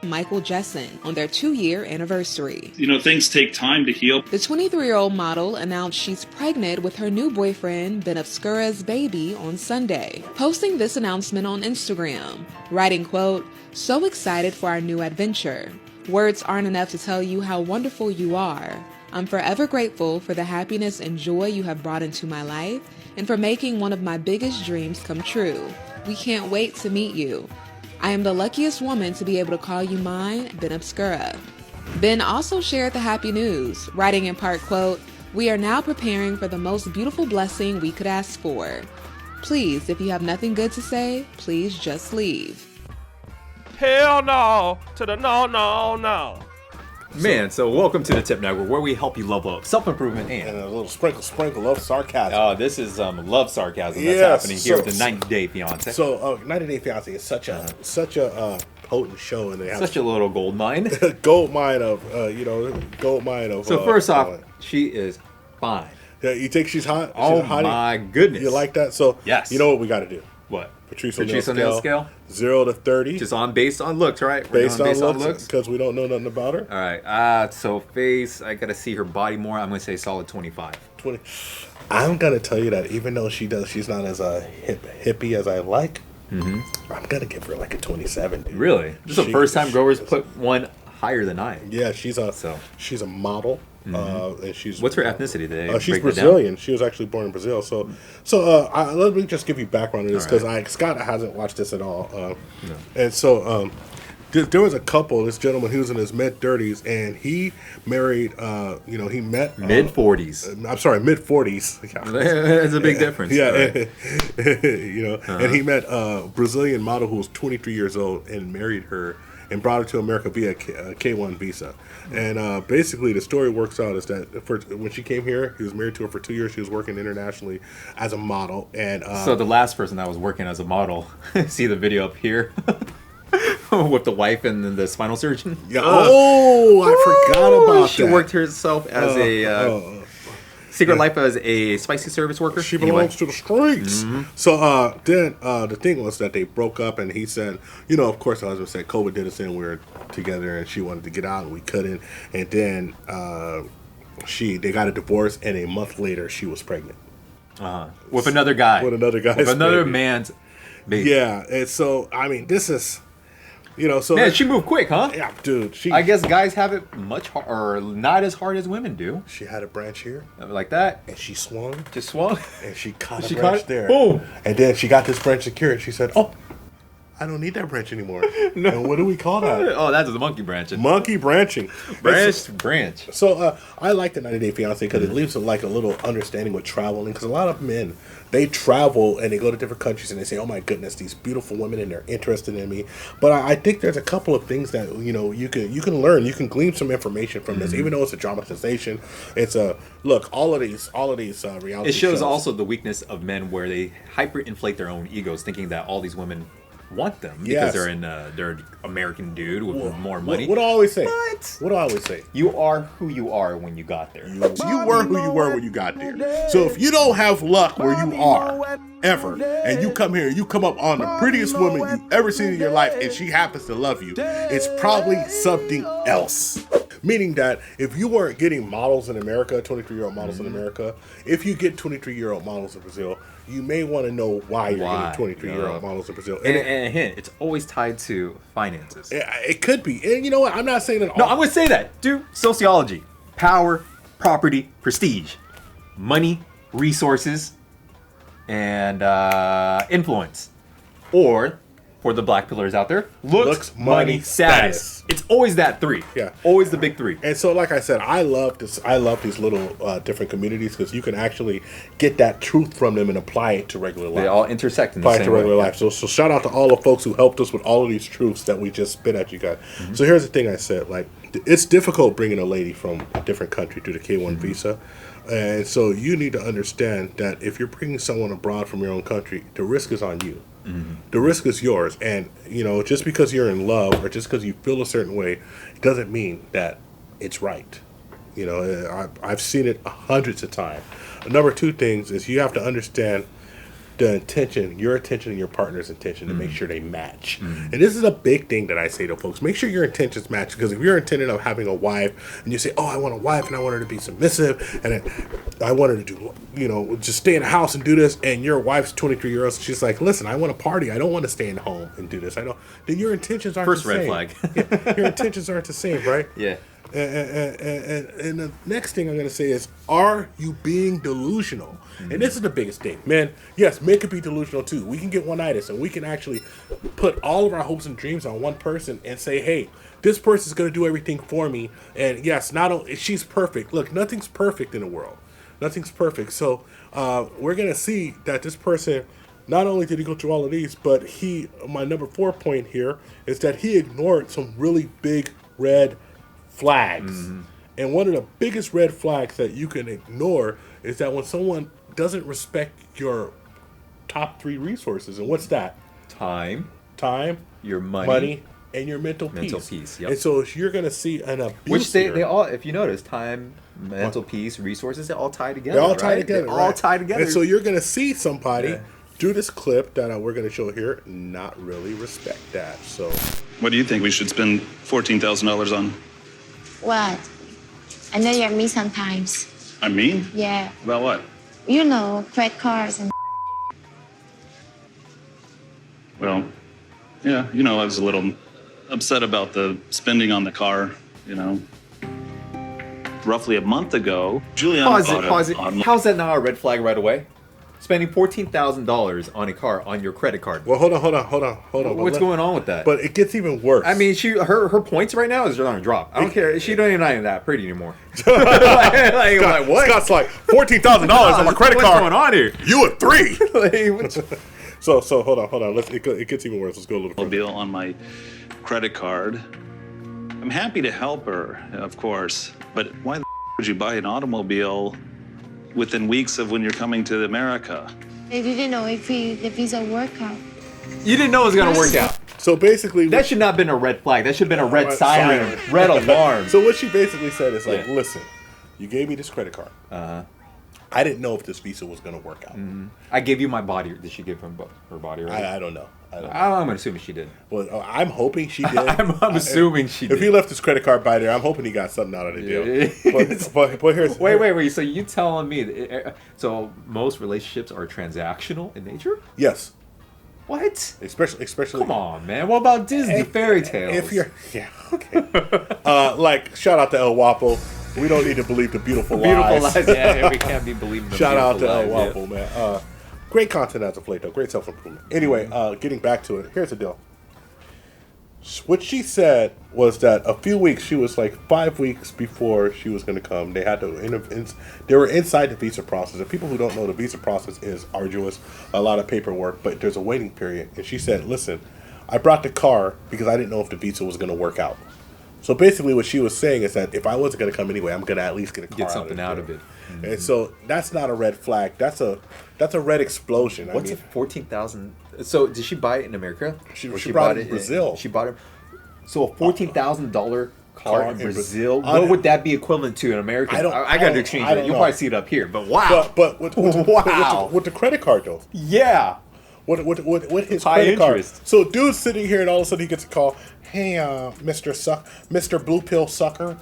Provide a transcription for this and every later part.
Michael Jessen on their 2-year anniversary. You know, things take time to heal. The 23-year-old model announced she's pregnant with her new boyfriend, Ben Obscura's baby, on Sunday, posting this announcement on Instagram, writing, quote, "So excited for our new adventure. Words aren't enough to tell you how wonderful you are. I'm forever grateful for the happiness and joy you have brought into my life and for making one of my biggest dreams come true. We can't wait to meet you. I am the luckiest woman to be able to call you mine, Ben Obscura." Ben also shared the happy news, writing in part, quote, "We are now preparing for the most beautiful blessing we could ask for. Please, if you have nothing good to say, please just leave." Hell no to the no. Man, so welcome to the Tip Network, where we help you level up self-improvement And and... a little sprinkle of sarcasm. Oh, this is love sarcasm that's Yes, happening here so- with the 90 Day Fiancé. So, 90 Day Fiancé is such a potent show, and they have Such a little gold mine. gold mine of gold mine of. So first off, she is fine. yeah, you think she's hot? Oh She's a hottie? my goodness. You like that? So Yes. You know what we got to do? What? Patrice O'Neal O'Neal scale? 0 to 30. Just based on looks, right? We're based going on looks, because we don't know nothing about her. All right. So face, I gotta see her body more. I'm gonna say solid 25. 20. I'm gonna tell you that even though she's not as hippie as I like. I'm gonna give her like a 27. Dude. Really? This is the first time growers put one higher than I. Yeah, she's a model. And she's What's her ethnicity? She's Brazilian. She was actually born in Brazil. So let me just give you background on this because Scott hasn't watched this at all. And so there was a couple. This gentleman, he was in his mid-30s, and he married. He met mid-40s. I'm sorry, mid-40s. There's a big difference. Yeah, right. and he met a Brazilian model who was 23 years old and married her and brought her to America via a K1 visa. And basically, the story works out is that when she came here, he was married to her for 2 years. She was working internationally as a model. And so the last person that was working as a model, see the video up here with the wife and then the spinal surgeon. Yeah. I forgot about that. She worked herself as a secret life as a spicy service worker. She belongs to the streets. So then the thing was that they broke up, and he said, of course, the husband said COVID did us in. We were together, and she wanted to get out, and we couldn't. And then they got a divorce, and a month later, she was pregnant. With another guy. With another guy's With another baby. man's baby. Yeah, and so I mean, this is. So Man, she moved quick, huh? Yeah, dude. I guess guys have it much hard, or not as hard as women do. She had a branch here, like that, and she swung. Just swung, and she caught a branch there. Boom! And then she got this branch secured. She said, "Oh, I don't need that branch anymore." No. And what do we call that? Oh, that's the monkey branching. Monkey branching. Branch. So I like the 90 Day Fiancé because it leaves like a little understanding with traveling. Because a lot of men, they travel and they go to different countries and they say, "Oh my goodness, these beautiful women, and they're interested in me." But I think there's a couple of things that you can learn. You can glean some information from this, even though it's a dramatization. It's all of these reality. It shows shows. also the weakness of men where they hyperinflate their own egos, thinking that all these women want them because they're an American dude with more money. What do I always say? What? What do I always say? You are who you are when you got there. You were who you were when you got there. So if you don't have luck where you are ever, and you come here, you come up on the prettiest woman you've ever seen in your life, and she happens to love you, it's probably something else. Meaning that if you weren't getting models in America, 23-year-old models in America, if you get 23-year-old models in Brazil, you may want to know why you're getting 23-year-old models in Brazil. And a hint, it's always tied to finances. It could be. And you know what? I'm not saying that. No, I'm going to say that. Do sociology. Power, property, prestige. Money, resources, and influence. Or, for the black pillars out there, looks money, status. It's always that three. Yeah. Always the big three. And so, like I said, I love this. I love these little different communities because you can actually get that truth from them and apply it to regular life. They all intersect in the apply same it to regular way. life. So shout out to all the folks who helped us with all of these truths that we just spit at you guys. So here's the thing I said. Like, it's difficult bringing a lady from a different country to the K1 visa. And so you need to understand that if you're bringing someone abroad from your own country, the risk is on you. The risk is yours. And, just because you're in love or just because you feel a certain way, it doesn't mean that it's right. I've seen it hundreds of times. Number two things is you have to understand the intention, your intention and your partner's intention to make sure they match. And this is a big thing that I say to folks. Make sure your intentions match, because if you're intending of having a wife and you say, oh, I want a wife and I want her to be submissive and I want her to do, you know, just stay in the house and do this, and your wife's 23 years old, she's like, listen, I want to party. I don't want to stay in home and do this. I don't. Then your intentions aren't First the red same. flag. Yeah, your intentions aren't the same, right? Yeah. And the next thing I'm going to say is, are you being delusional? And this is the biggest thing, man. Yes, men can be delusional too. We can get one-itis, and we can actually put all of our hopes and dreams on one person and say, hey, this person's going to do everything for me. And yes, not only she's perfect. Look, nothing's perfect in the world. Nothing's perfect. So we're going to see that this person, not only did he go through all of these, but my number 4 point here is that he ignored some really big red flags. And one of the biggest red flags that you can ignore is that when someone doesn't respect your top 3 resources. And what's that? Time, your money, and your mental peace. Yep. And so you're going to see an abuse. Which they all, if you notice, time, mental peace, resources, they all tie together. They all tie together. They all tie together. And so you're going to see somebody do this clip that we're going to show here not really respect that. So What do you think we should spend $14,000 on? What? I know you're me sometimes. I mean? Yeah. About what? You know, credit cards and Well, yeah, you know, I was a little upset about the spending on the car, you know. Roughly a month ago, Juliana Pause it. How's that not a red flag right away? Spending $14,000 on a car on your credit card. Well, hold on. What's going on with that? But it gets even worse. I mean, her points right now is on a drop. I don't care. She don't even that pretty anymore. like what? Scott's like $14,000 on my credit card. What's going on here? You a 3. Like, So hold on. It gets even worse. Let's go a little further. bill on my credit card. I'm happy to help her, of course, but why the would you buy an automobile within weeks of when you're coming to America? they didn't know if the visa work out. you didn't know it was gonna work out. So basically, That should not have been a red flag. That should have been a red Red siren, siren. red alarm. So what she basically said is like, Yeah. listen, you gave me this credit card. I didn't know if this visa was going to work out. I gave you my body. Did she give him her body? Right? I don't know. I'm assuming she did. Well, I'm hoping she did. I'm assuming she did. If he left his credit card by there, I'm hoping he got something out of the deal. But here's Wait. So you telling me that, so most relationships are transactional in nature? Yes, What? especially. Come on, man. What about Disney fairy tales? If you're okay. Like shout out to El Wapo. We don't need to believe the beautiful lies. Yeah, we can't be believing the Shout out to El lies, Wapo, man. Great content as of late, though. Great self-improvement. Anyway, getting back to it, here's the deal. What she said was that a few weeks, she was like 5 weeks before she was going to come. They had to, they were inside the visa process. And people who don't know, the visa process is arduous, a lot of paperwork, but there's a waiting period. And she said, listen, I brought the car because I didn't know if the visa was going to work out. So basically what she was saying is that if I wasn't going to come anyway, I'm going to at least get a car Get something out of it. And so that's not a red flag. That's a red explosion. What's it? 14,000. So did she buy it in America? She Or bought it in Brazil. She bought it. So a $14,000 car in Brazil. Brazil. What would that be equivalent to in America? I got to exchange it. You'll probably see it up here. But wow. But with the credit card though. Yeah. What his High credit card? interest. So dude's sitting here and all of a sudden he gets a call. Hey, Mr. Blue Pill Sucker,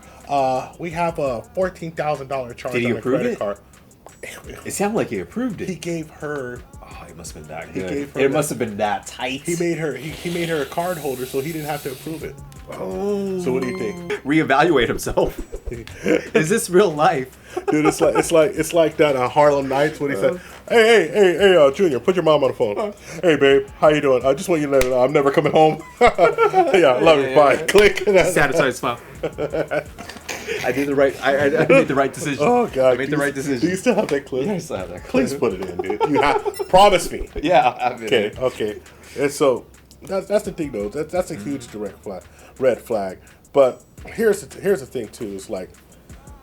we have a $14,000 charge Did he on a approve credit it? card. It sounded like he approved it. He gave her. Oh, it must have been that He good. gave her It that- must have been that tight. He made her a card holder, so he didn't have to approve it. Oh. So what do you think? Reevaluate himself. Is this real life? Dude, it's like that on Harlem Nights when he said, "Hey, Junior, put your mom on the phone. Hey, babe, how you doing? I just want you to know I'm never coming home. Yeah, love you. Bye. Click." Satisfied smile. I did the right. I made the right decision. Oh God, I made the right decision. Do you still have that clip? Yeah, I still have that clip. Please put it in, dude. You have. Promise me. Yeah, I have it. Okay. And so that's the thing, though. That's a huge red flag. But here's the thing too. Is like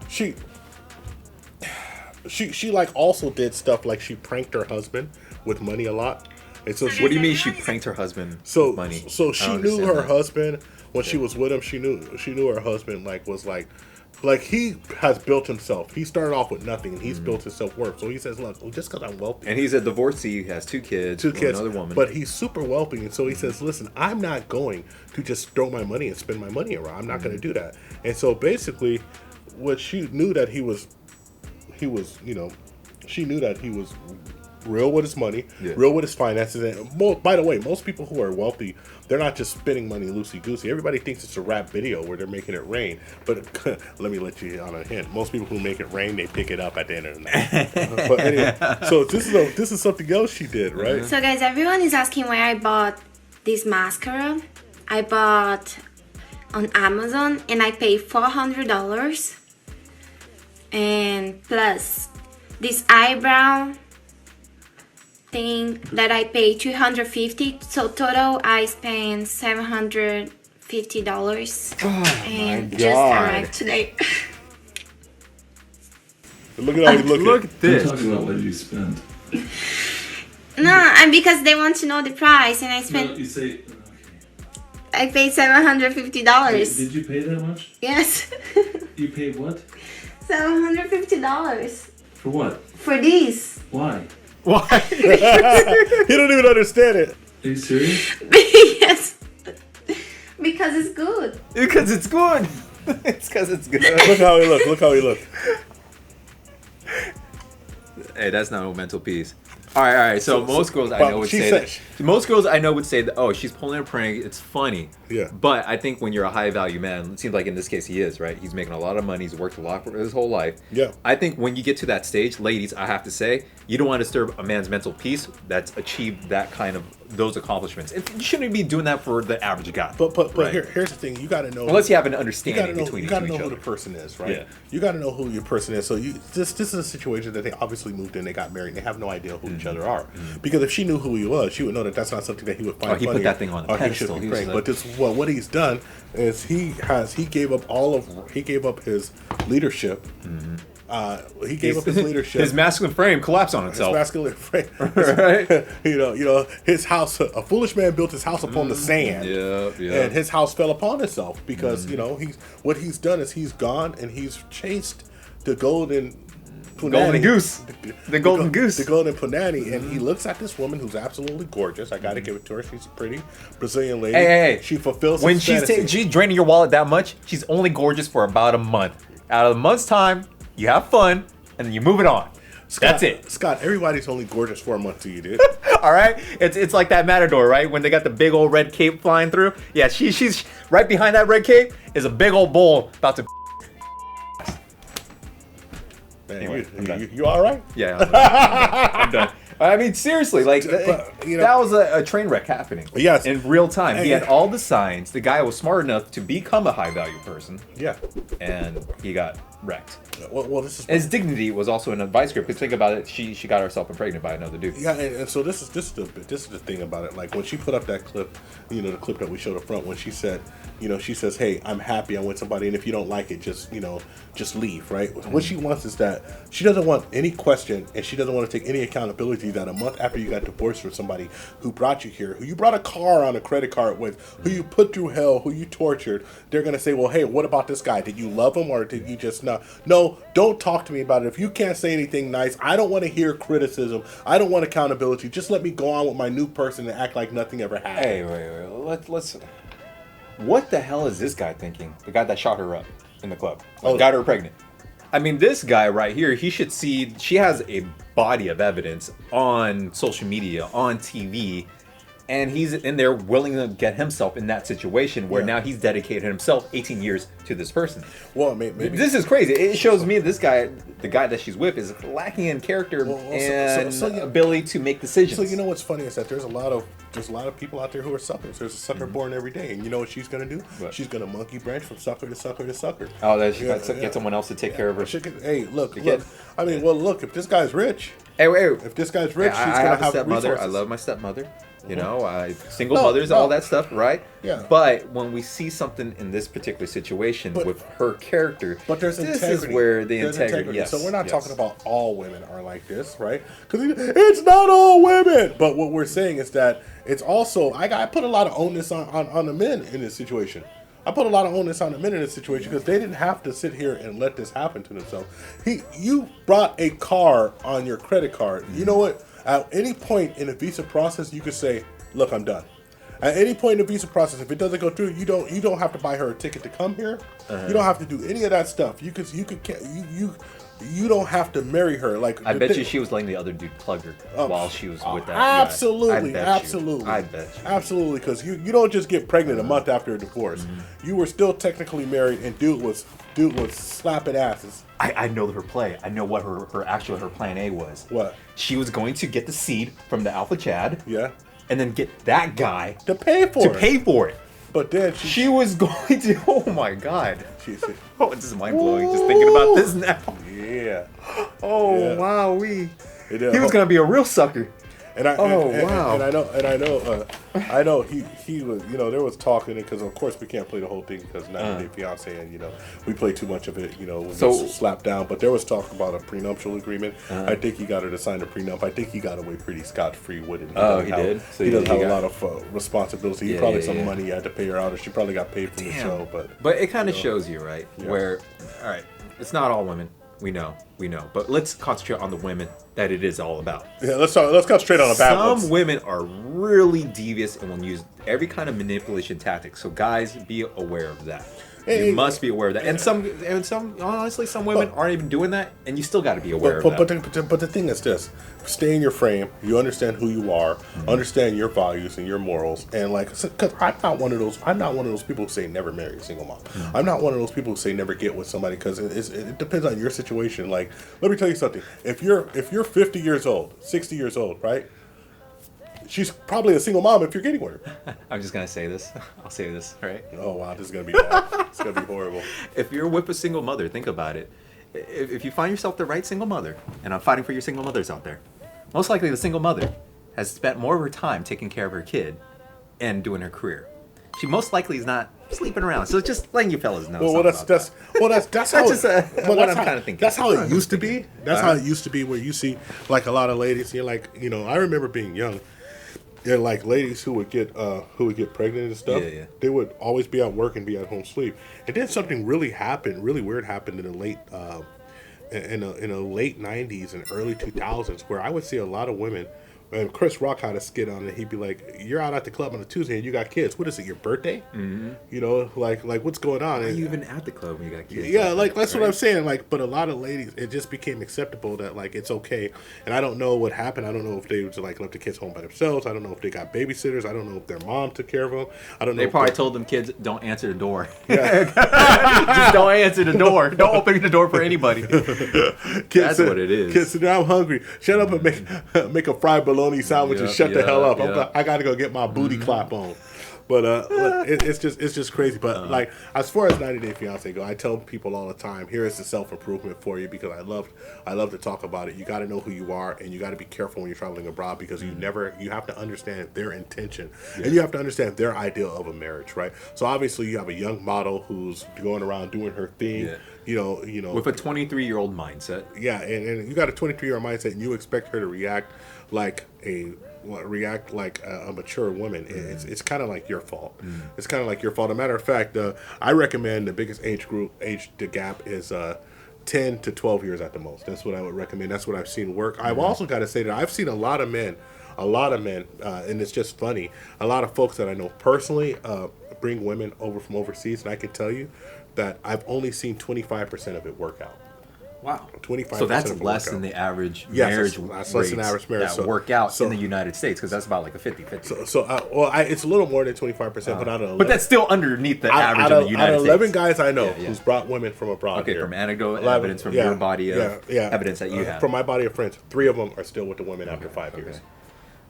she like also did stuff like she pranked her husband with money a lot. And so What do you mean she pranked her husband So with money? So I she don't knew understand her that. husband when she was with him, she knew her husband like he has built himself. He started off with nothing, and he's built his self-worth. So he says, look, just because I'm wealthy. And he's a divorcee, he has two kids, another woman. But he's super wealthy, and so he says, listen, I'm not going to just throw my money and spend my money around. I'm not going to do that. And so basically, what she knew that he was, she knew that he was real with his money, real with his finances. And by the way, most people who are wealthy, they're not just spending money loosey-goosey. Everybody thinks it's a rap video where they're making it rain. But let me let you on a hint. Most people who make it rain, they pick it up at the end of the night. But anyway, so this is something else she did, right? So guys, everyone is asking where I bought this mascara. I bought on Amazon and I paid $400. And plus this eyebrow thing that I paid $250. So total I spent $750 and just arrived today. Look at how you look. Look at this. We're talking about what you spent. No, and because they want to know the price, and I spent. No, you say. I paid $750. Did you pay that much? Yes. You paid what? $750. For what? For this. Why? Why? He don't even understand it. Are you serious? Yes. Because it's good. Because it's good. It's because it's good. Look how he look. Look how he look. Hey, that's not a mental piece. All right. So most girls I know would say that. Most girls I know would say that. Oh, she's pulling a prank. It's funny. Yeah. But I think when you're a high value man, it seems like in this case he is, right? He's making a lot of money. He's worked a lot for his whole life. Yeah. I think when you get to that stage, ladies, I have to say, you don't want to disturb a man's mental peace that's achieved that kind of those accomplishments. You shouldn't be doing that for the average guy. But right? here's the thing. You got to know. Unless you have an understanding between you each got to know other. who the person is, right? Yeah. You got to know who your person is. So this is a situation that they obviously moved in. They got married. They have no idea who each other are. Because if she knew who he was, she would know that that's not something that he would find funny. He put that thing on a pedestal. He should be praying. But what he's done is he gave up his leadership. He gave up his leadership. His masculine frame collapsed on itself. His masculine frame, right? you know, his house. A foolish man built his house upon the sand. Yeah. And his house fell upon itself because what he's done is he's gone and he's chased the golden goose. The golden goose. The golden punani. And he looks at this woman who's absolutely gorgeous. I got to give it to her. She's a pretty Brazilian lady. Hey. She fulfills when his she's fantasy. she's draining your wallet that much, she's only gorgeous for about a month. Out of a month's time, you have fun, and then you move it on. That's it. Scott, everybody's only gorgeous for a month till you did. All right? It's like that matador, right? When they got the big old red cape flying through. Yeah, she's right behind that red cape is a big old bull about to... Anyway, I'm done. you all right? Yeah, I'm done. I mean, seriously, like, that was a train wreck happening. Yes. In real time. He had all the signs. The guy was smart enough to become a high-value person. Yeah. And he got wrecked. Well, this is... His dignity was also in a vice grip. Because think about it, she got herself pregnant by another dude. Yeah, and so this is the thing about it. Like when she put up that clip, the clip that we showed up front, when she said, she says, "Hey, I'm happy I'm with somebody, and if you don't like it, just leave." Right? Mm-hmm. What she wants is that she doesn't want any question, and she doesn't want to take any accountability that a month after you got divorced from somebody who brought you here, who you brought a car on a credit card with, who you put through hell, who you tortured, they're gonna say, "Well, hey, what about this guy? Did you love him or did you just not?" No, don't talk to me about it. If you can't say anything nice, I don't want to hear criticism. I don't want accountability. Just let me go on with my new person and act like nothing ever happened. Hey, wait. Let's. What the hell is this guy thinking? The guy that shot her up in the club, got her pregnant. I mean, this guy right here, he should see. She has a body of evidence on social media, on TV. And he's in there willing to get himself in that situation where now he's dedicated himself 18 years to this person. Well, maybe this is crazy. It shows me this guy, the guy that she's with, is lacking in character and ability to make decisions. So you know what's funny is that there's a lot of people out there who are suckers. There's a sucker born every day, and you know what she's gonna do? What? She's gonna monkey branch from sucker to sucker to sucker. Oh, that she get someone else to take care of her. Hey, look. I mean, look. If this guy's rich, if this guy's rich, she's I gonna have a stepmother. resources. I love my stepmother. Single mothers, all that stuff, right? Yeah. But when we see something in this particular situation with her character, but there's this integrity. is where the integrity. Yes. So we're not talking about all women are like this, right? Because it's not all women. But what we're saying is that it's also I put a lot of onus on the men in this situation. I put a lot of onus on the men in this situation because they didn't have to sit here and let this happen to themselves. You brought a car on your credit card. You know what? At any point in the visa process, you could say, "Look, I'm done." At any point in the visa process, if it doesn't go through, you don't have to buy her a ticket to come here. You don't have to do any of that stuff. You don't have to marry her. Like I bet you she was letting the other dude plug her while she was with that absolutely, guy. absolutely. I bet you. Absolutely, because you don't just get pregnant a month after a divorce. You were still technically married, and dude was slapping asses. I know her play. I know what her plan A was. What? She was going to get the seed from the Alpha Chad. Yeah. And then get that guy to pay for it. But then she was going to. Oh my God. She said, "Oh, this is mind blowing. Just thinking about this now." Yeah. Oh yeah. wow, he was gonna be a real sucker. And I know he was, there was talking, because of course we can't play the whole thing because 90 Day Fiance, and we play too much of it, we get slapped down. But there was talk about a prenuptial agreement. I think he got her to sign a prenup. I think he got away pretty scot-free with it. He did. So he doesn't have a lot of responsibility. Probably some money he had to pay her out, or she probably got paid from the show. But it kind of shows you, right? Yeah. Where, all right, it's not all women. We know. But let's concentrate on the women that it is all about. Yeah, let's concentrate on the bad ones. Some women are really devious and will use every kind of manipulation tactic. So guys, be aware of that. You must be aware of that. And some honestly, some women aren't even doing that, and you still got to be aware of that. But the thing is this: stay in your frame. You understand who you are, understand your values and your morals, and because I'm not one of those people who say never marry a single mom. I'm not one of those people who say never get with somebody, because it depends on your situation. Like, let me tell you something: if you're 50 years old, 60 years old, right? She's probably a single mom if you're getting with her. I'm just going to say this. I'll say this, right? Oh, wow. This is going to be bad. It's going to be horrible. If you're with a single mother, think about it. If you find yourself the right single mother, and I'm fighting for your single mothers out there, most likely the single mother has spent more of her time taking care of her kid and doing her career. She most likely is not sleeping around. So just letting you fellas know. That's how I'm kind of thinking. That's how it used to be. That's how it used to be, where you see like a lot of ladies. You're like, I remember being young. And like ladies who would get pregnant and stuff, they would always be at work and be at home sleep. And then something really weird happened in the late in the late 90s and early 2000s, where I would see a lot of women. And Chris Rock had a skit on it. He'd be like, "You're out at the club on a Tuesday and you got kids. What is it? Your birthday? Like what's going on? Why are you even at the club when you got kids?" Yeah, that's what I'm saying. But a lot of ladies, it just became acceptable that it's okay. And I don't know what happened. I don't know if they just left the kids home by themselves. I don't know if they got babysitters. I don't know if their mom took care of them. I don't know. They probably told them kids, "Don't answer the door. Just don't answer the door. Don't open the door for anybody." That's what it is. Kids said, "I'm hungry. Shut up and make a fried bologna sandwich and shut the hell up. I gotta go get my booty clap on." But it's just crazy. But as far as 90 Day Fiance go, I tell people all the time, here is the self-improvement for you, because I love to talk about it. You got to know who you are, and you got to be careful when you're traveling abroad, because you have to understand their intention, and you have to understand their ideal of a marriage, right? So obviously you have a young model who's going around doing her thing. With a 23-year-old mindset. Yeah, and you got a 23-year-old mindset, and you expect her to react like a mature woman. It's kind of like your fault. It's kind of like your fault. As a matter of fact, I recommend the biggest age gap is 10 to 12 years at the most. That's what I would recommend. That's what I've seen work. I've also got to say that I've seen a lot of men, and it's just funny, a lot of folks that I know personally bring women over from overseas, and I can tell you that I've only seen 25% of it work out. Wow. 25%. So that's less than the average marriage rates less than average marriage that work out in the United States, because that's about like a 50-50. It's a little more than 25%, but out of 11, but that's still underneath the average in the United States. Out of 11 guys I know who's brought women from abroad. Okay, here, from anecdote evidence, from your body of evidence that you have. From my body of friends, 3 of them are still with the women after 5 years.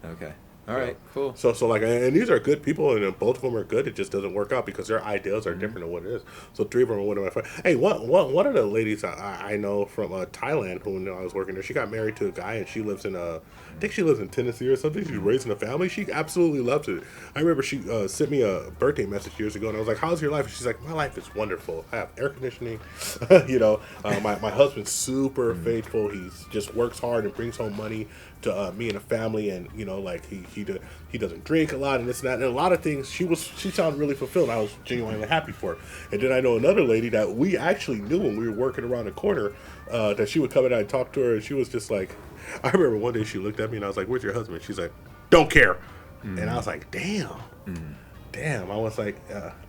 Okay. All right, cool. So and these are good people, and both of them are good. It just doesn't work out because their ideals are different than what it is. So 3 of them are one of my friends. Hey, one of the ladies I know from Thailand, who I was working there, she got married to a guy, and she lives in I think she lives in Tennessee or something. She's raising a family. She absolutely loves it. I remember she sent me a birthday message years ago, and I was like, "How's your life?" And she's like, "My life is wonderful. I have air conditioning. My husband's super faithful. He just works hard and brings home money to me and the family, and he he doesn't drink a lot and this and that, and a lot of things. She sounded really fulfilled. I was genuinely happy for her. And then I know another lady that we actually knew when we were working around the corner, that she would come in and I'd talk to her, and she was just like, I remember one day she looked at me and I was like, "Where's your husband?" She's like, "Don't care." And I was like, damn. I was like,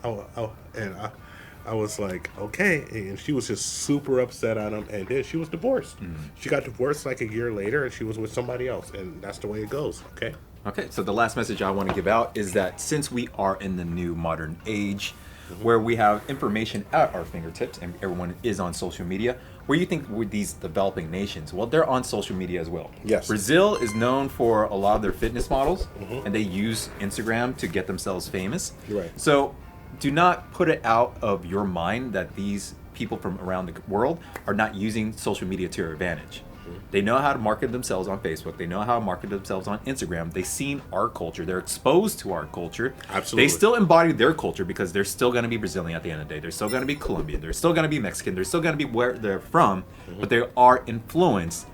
I was like, okay. And she was just super upset on him. And then she was divorced. She got divorced like a year later, and she was with somebody else. And that's the way it goes. Okay. Okay, so the last message I want to give out is that since we are in the new modern age, where we have information at our fingertips and everyone is on social media, where you think with these developing nations, well, they're on social media as well. Yes. Brazil is known for a lot of their fitness models, and they use Instagram to get themselves famous. You're right. So do not put it out of your mind that these people from around the world are not using social media to their advantage. They know how to market themselves on Facebook. They know how to market themselves on Instagram. They've seen our culture. They're exposed to our culture. Absolutely. They still embody their culture because they're still going to be Brazilian at the end of the day. They're still going to be Colombian. They're still going to be Mexican. They're still going to be where they're from. But they are influenced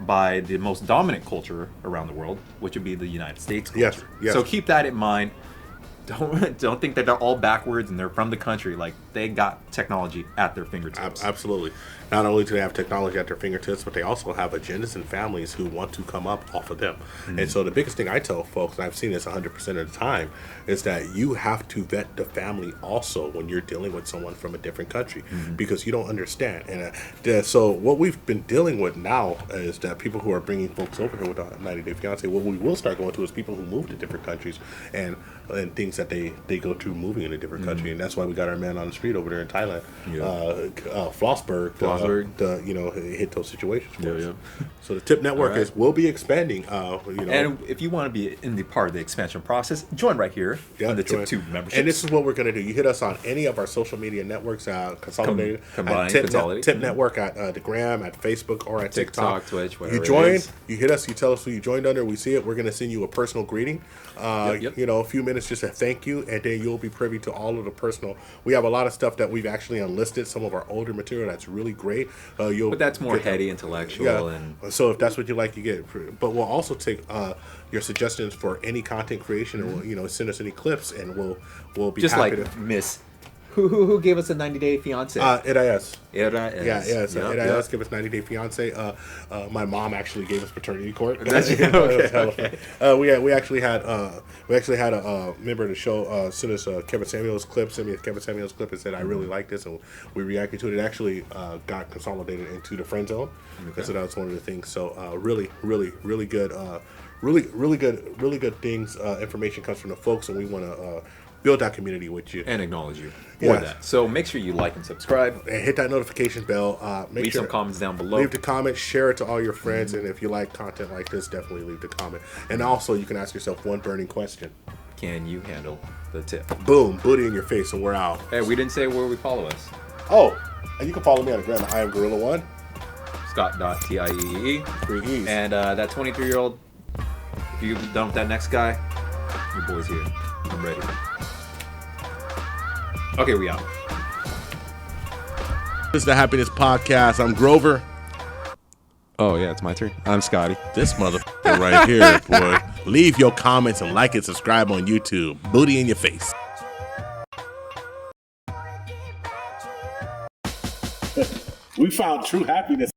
by the most dominant culture around the world, which would be the United States culture. Yes. So keep that in mind. Don't think that they're all backwards and they're from the country. Like, they got technology at their fingertips. Absolutely. Not only do they have technology at their fingertips, but they also have agendas and families who want to come up off of them. And so the biggest thing I tell folks, and I've seen this 100% of the time, is that you have to vet the family also when you're dealing with someone from a different country, because you don't understand. And so what we've been dealing with now is that people who are bringing folks over here with a 90-day fiance, what we will start going to is people who move to different countries and things that they go through moving in a different country. And that's why we got our man on the street over there in Thailand, Flossberg, hit those situations for us. So the TIP Network will be expanding. And if you want to be in the part of the expansion process, join right here on the TIPTube membership. And this is what we're going to do. You hit us on any of our social media networks, consolidated, TIP Network at the Gram, at Facebook, or at TikTok, Twitch, whatever. You join, you hit us, you tell us who you joined under. We see it. We're going to send you a personal greeting. A few minutes just a thank you, and then you'll be privy to all of the personal. We have a lot of stuff that we've actually unlisted. Some of our older material that's really great. But that's more heady, intellectual, and so if that's what you like, you get. But we'll also take your suggestions for any content creation, or send us any clips, and we'll be just happy like to. Miss. Who gave us a 90-day fiance? Irais. Irais. Irais gave us 90-day fiance. My mom actually gave us paternity court. Okay. We actually had a member of the show send us a Kevin Samuels clip. Send me a Kevin Samuels clip and said, "I really like this," and we reacted to it. It actually got consolidated into the friend zone. Okay. So that was one of the things. So really good. Really good things. Information comes from the folks, and we want to build that community with you and acknowledge you for that. So make sure you like and subscribe and hit that notification bell. Leave some comments down below. Leave the comment, share it to all your friends, and if you like content like this, definitely leave the comment. And also, you can ask yourself one burning question: can you handle the tip? Boom, booty in your face, and we're out. Hey, we didn't say where we follow us. Oh, and you can follow me on the gram. I am Gorilla1. ScottT. 3 E's. And that 23-year-old. If you're done with that next guy, your boy's here. I'm ready. Okay, we out. This is the Happiness Podcast. I'm Grover. Oh, yeah, it's my turn. I'm Scotty. This motherfucker right here, boy. Leave your comments and like and subscribe on YouTube. Booty in your face. We found true happiness.